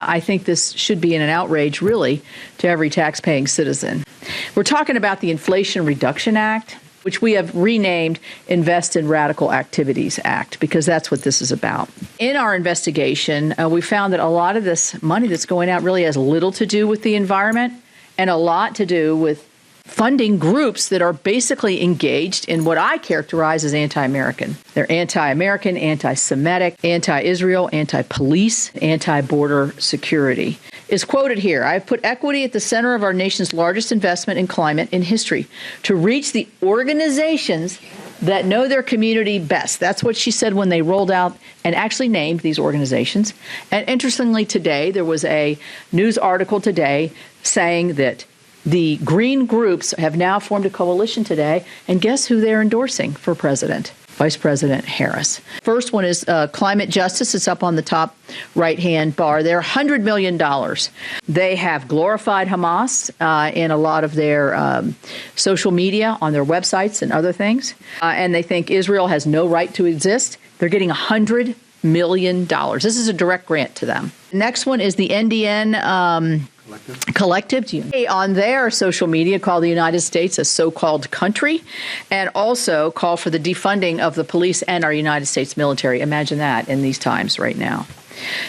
I think this should be an outrage, really, to every tax-paying citizen. We're talking about the Inflation Reduction Act, which we have renamed Invest in Radical Activities Act, because that's what this is about. In our investigation, we found that a lot of this money that's going out really has little to do with the environment and a lot to do with funding groups that are basically engaged in what I characterize as anti-American. They're anti-American, anti-Semitic, anti-Israel, anti-police, anti-border security. Is quoted here, "I've put equity at the center of our nation's largest investment in climate in history to reach the organizations that know their community best." That's what she said when they rolled out and actually named these organizations. And interestingly, today, there was a news article today saying that the green groups have now formed a coalition today, and guess who they're endorsing for president? Vice President Harris. First one is climate justice. It's up on the top right-hand bar there, $100 million. They have glorified Hamas in a lot of their social media, on their websites and other things, and they think Israel has no right to exist. They're getting $100 million. This is a direct grant to them. Next one is the NDN Collective. On their social media, call the United States a so-called country, and also call for the defunding of the police and our United States military. Imagine that in these times right now.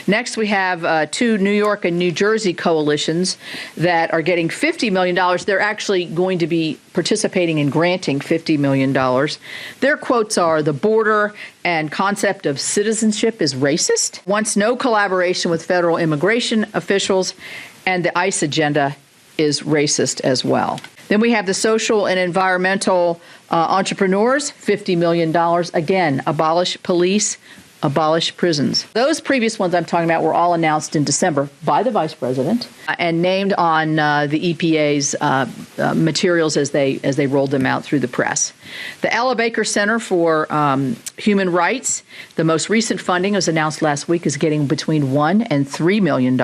Next, we have two New York and New Jersey coalitions that are getting $50 million. They're actually going to be participating in granting $50 million. Their quotes are, "The border and concept of citizenship is racist, wants no collaboration with federal immigration officials, and the ICE agenda is racist as well." Then we have the social and environmental entrepreneurs, $50 million. Again, abolish police, abolish prisons. Those previous ones I'm talking about were all announced in December by the Vice President and named on the EPA's materials as they rolled them out through the press. The Ella Baker Center for Human Rights, the most recent funding was announced last week, is getting between $1 and $3 million,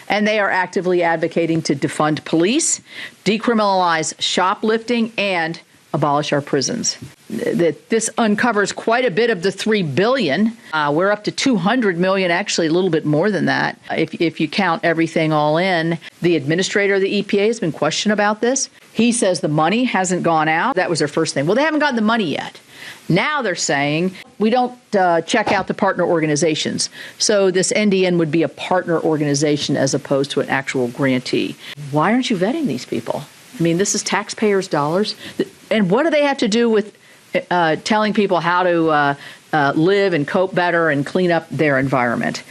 and they are actively advocating to defund police, decriminalize shoplifting, and abolish our prisons. This uncovers quite a bit of the $3 billion. We're up to $200 million, actually a little bit more than that, if you count everything all in. The administrator of the EPA has been questioned about this. He says the money hasn't gone out. That was their first thing. Well, they haven't gotten the money yet. Now they're saying we don't check out the partner organizations. So this NDN would be a partner organization as opposed to an actual grantee. Why aren't you vetting these people? I mean, this is taxpayers' dollars. And what do they have to do with telling people how to live and cope better and clean up their environment?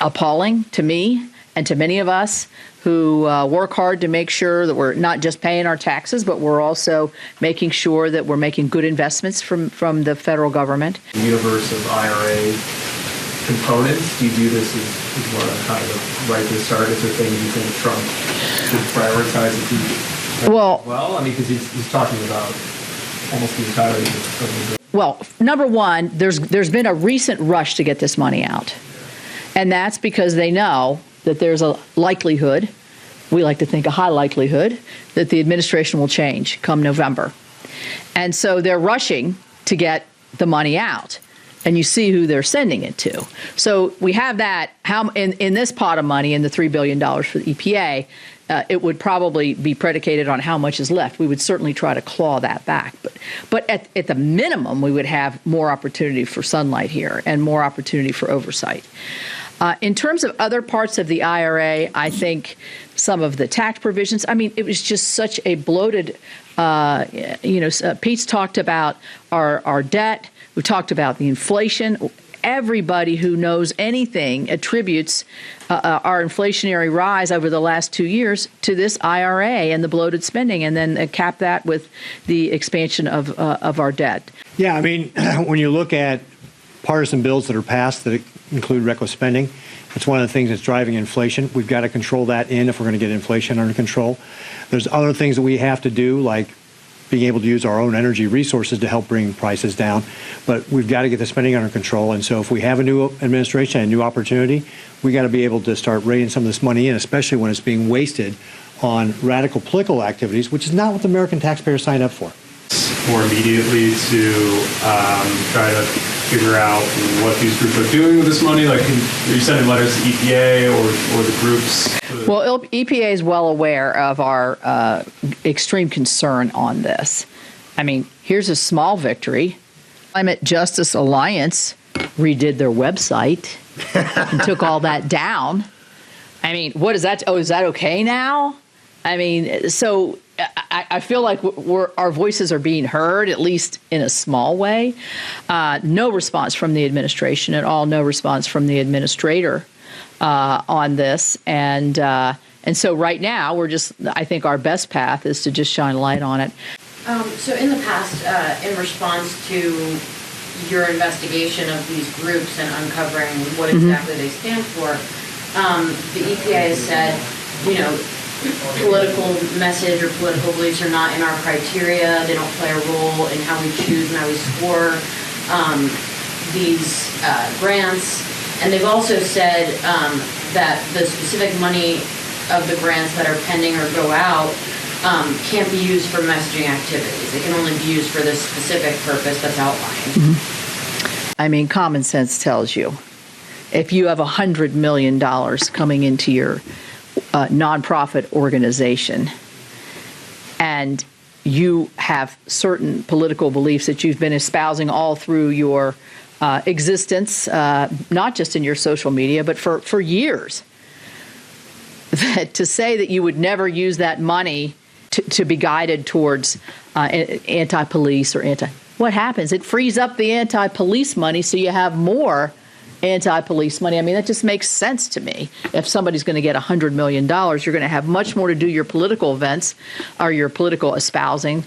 Appalling to me and to many of us who work hard to make sure that we're not just paying our taxes, but we're also making sure that we're making good investments from the federal government. The universe of IRA components, do you view this as more kind of right to start? Is there things you think Trump should prioritize? Well, I mean, because he's talking about almost the entirety of the. Well, number one, there's been a recent rush to get this money out, and that's because they know that there's a likelihood, we like to think a high likelihood, that the administration will change come November. And so they're rushing to get the money out. And you see who they're sending it to. So we have that. How in this pot of money, in the $3 billion for the EPA, it would probably be predicated on how much is left. We would certainly try to claw that back. But at the minimum, we would have more opportunity for sunlight here and more opportunity for oversight. In terms of other parts of the IRA, I think some of the tax provisions, I mean, it was just such a bloated, Pete's talked about our debt. We talked about the inflation. Everybody who knows anything attributes our inflationary rise over the last 2 years to this IRA and the bloated spending, and then cap that with the expansion of our debt. Yeah, I mean, when you look at partisan bills that are passed that include reckless spending, it's one of the things that's driving inflation. We've got to control that if we're going to get inflation under control. There's other things that we have to do, like being able to use our own energy resources to help bring prices down. But we've got to get the spending under control. And so if we have a new administration and a new opportunity, we got to be able to start reining some of this money in, especially when it's being wasted on radical political activities, which is not what the American taxpayers signed up for. More immediately to try to figure out what these groups are doing with this money? Like, are you sending letters to EPA or the groups? Well, EPA is well aware of our extreme concern on this. I mean, here's a small victory. Climate Justice Alliance redid their website and took all that down. I mean, what is that? Oh, is that okay now? I mean, so I feel like our voices are being heard, at least in a small way. No response from the administration at all. No response from the administrator on this. And so right now, I think our best path is to just shine a light on it. So in the past, in response to your investigation of these groups and uncovering what exactly they stand for, the EPA has said, political message or political beliefs are not in our criteria. They don't play a role in how we choose and how we score these grants. And they've also said that the specific money of the grants that are pending or go out can't be used for messaging activities. It can only be used for this specific purpose that's outlined. I mean, common sense tells you if you have $100 million coming into your nonprofit organization and you have certain political beliefs that you've been espousing all through your existence, not just in your social media, but for years, that to say that you would never use that money to be guided towards anti-police or what happens? It frees up the anti-police money so you have more anti-police money. I mean, that just makes sense to me. If somebody's going to get $100 million, you're going to have much more to do your political events or your political espousing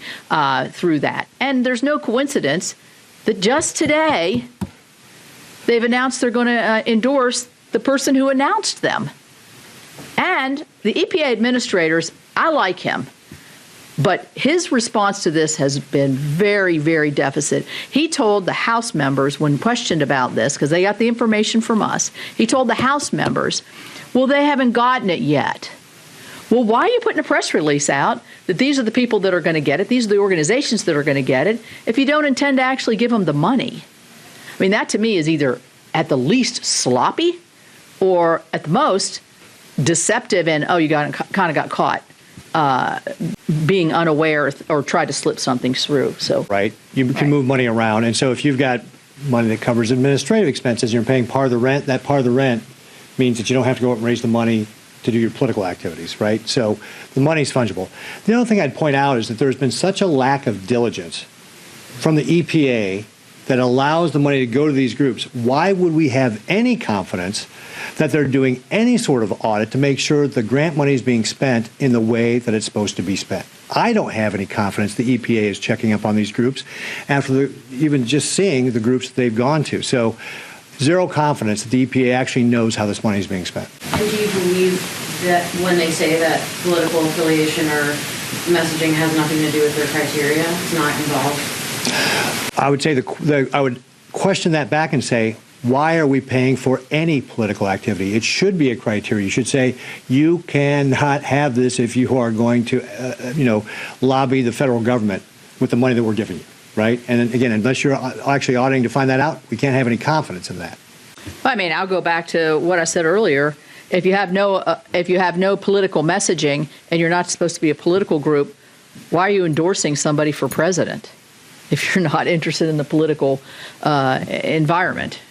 through that. And there's no coincidence that just today they've announced they're going to endorse the person who announced them. And the EPA administrators, I like him. But his response to this has been very, very deficit. He told the House members when questioned about this, because they got the information from us, he told the House members, well, they haven't gotten it yet. Well, why are you putting a press release out that these are the people that are going to get it, these are the organizations that are going to get it, if you don't intend to actually give them the money? I mean, that to me is either at the least sloppy or at the most deceptive and, oh, you kind of got caught. Being unaware or try to slip something through. So right, you can move money around, and so if you've got money that covers administrative expenses, you're paying part of the rent. That part of the rent means that you don't have to go out and raise the money to do your political activities, right? So the money's fungible. The other thing I'd point out is that there's been such a lack of diligence from the EPA that allows the money to go to these groups. Why would we have any confidence that they're doing any sort of audit to make sure the grant money is being spent in the way that it's supposed to be spent? I don't have any confidence the EPA is checking up on these groups after even just seeing the groups that they've gone to. So zero confidence that the EPA actually knows how this money is being spent. And do you believe that when they say that political affiliation or messaging has nothing to do with their criteria, it's not involved? I would say I would question that back and say, why are we paying for any political activity? It should be a criteria. You should say you cannot have this if you are going to, lobby the federal government with the money that we're giving you, right? And again, unless you're actually auditing to find that out, we can't have any confidence in that. I mean, I'll go back to what I said earlier. If you have no political messaging and you're not supposed to be a political group, why are you endorsing somebody for president if you're not interested in the political environment?